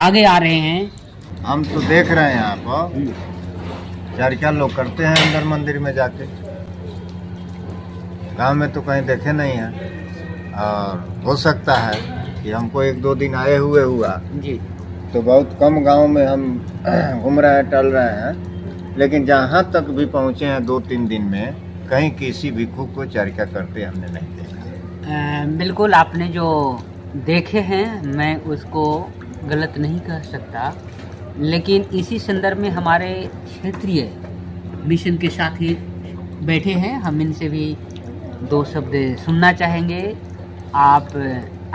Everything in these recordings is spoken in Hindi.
आगे आ रहे हैं। हम तो देख रहे हैं आप चर्चा लोग करते हैं अंदर मंदिर में जाके, गांव में तो कहीं देखे नहीं है। और हो सकता है कि हमको 1-2 दिन आए हुए हुआ जी। तो बहुत कम गांव में हम घूम रहे हैं, टल रहे हैं, लेकिन जहाँ तक भी पहुँचे हैं 2-3 दिन में कहीं किसी भिक्षु को चर्चा करते हमने नहीं देखा। बिल्कुल, आपने जो देखे हैं मैं उसको गलत नहीं कह सकता, लेकिन इसी संदर्भ में हमारे क्षेत्रीय मिशन के साथी बैठे हैं, हम इनसे भी 2 शब्द सुनना चाहेंगे। आप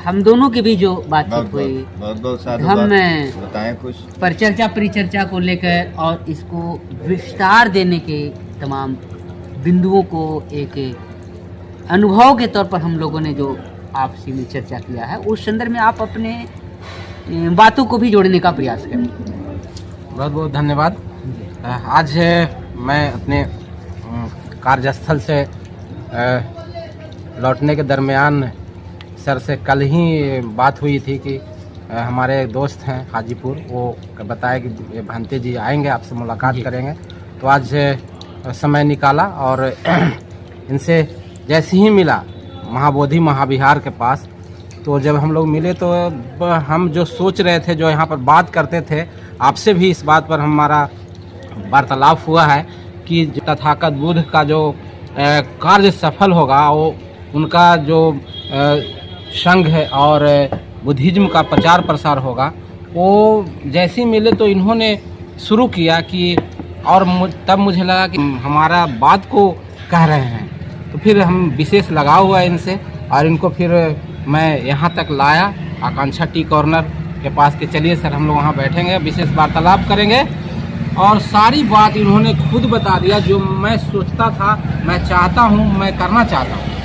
हम दोनों की भी जो बातचीत हुई, बहुत हम बताएं कुछ परिचर्चा परिचर्चा को लेकर और इसको विस्तार देने के तमाम बिंदुओं को एक अनुभव के तौर पर हम लोगों ने जो आपसी में चर्चा किया है, उस संदर्भ में आप अपने बातों को भी जोड़ने का प्रयास करें। बहुत बहुत धन्यवाद। आज मैं अपने कार्यस्थल से लौटने के दरमियान सर से कल ही बात हुई थी कि हमारे दोस्त हैं हाजीपुर, वो बताया कि भांते जी आएंगे, आपसे मुलाकात करेंगे। तो आज समय निकाला और इनसे जैसे ही मिला महाबोधि महाविहार के पास, तो जब हम लोग मिले तो हम जो सोच रहे थे, जो यहाँ पर बात करते थे, आपसे भी इस बात पर हमारा वार्तालाप हुआ है कि तथागत बुद्ध का जो कार्य सफल होगा, वो उनका जो संघ और बुद्धिज्म का प्रचार प्रसार होगा, वो जैसे ही मिले तो इन्होंने शुरू किया कि और तब मुझे लगा कि हमारा बात को कह रहे हैं, तो फिर हम विशेष लगाव हुआ इनसे और इनको फिर मैं यहाँ तक लाया आकांक्षा टी कॉर्नर के पास कि चलिए सर हम लोग वहाँ बैठेंगे, विशेष वार्तालाप करेंगे। और सारी बात इन्होंने खुद बता दिया जो मैं सोचता था, मैं चाहता हूँ, मैं करना चाहता हूँ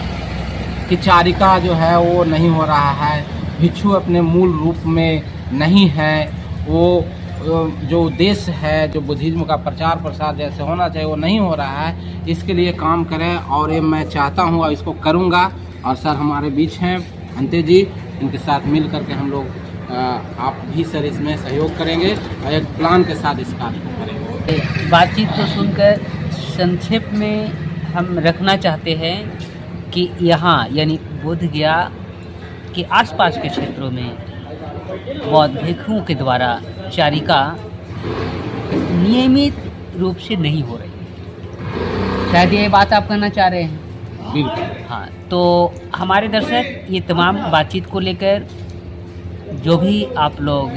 कि चारिका जो है वो नहीं हो रहा है, भिक्षु अपने मूल रूप में नहीं है, वो जो उद्देश्य है जो बुद्धिज्म का प्रचार प्रसार जैसे होना चाहिए वो नहीं हो रहा है। इसके लिए काम करें और ये मैं चाहता हूँ और इसको करूँगा। और सर हमारे बीच हैं भांते जी, इनके साथ मिल करके हम लोग आप भी सर इसमें सहयोग करेंगे और एक प्लान के साथ इस कार्य को करेंगे। बातचीत को सुनकर संक्षेप में हम रखना चाहते हैं कि यहाँ यानी बोध गया के आसपास के क्षेत्रों में बौद्ध भिक्षुओं के द्वारा चारिका नियमित रूप से नहीं हो रही। शायद ये बात आप कहना चाह रहे हैं? बिल्कुल। हाँ, तो हमारे दर्शक ये तमाम बातचीत को लेकर जो भी आप लोग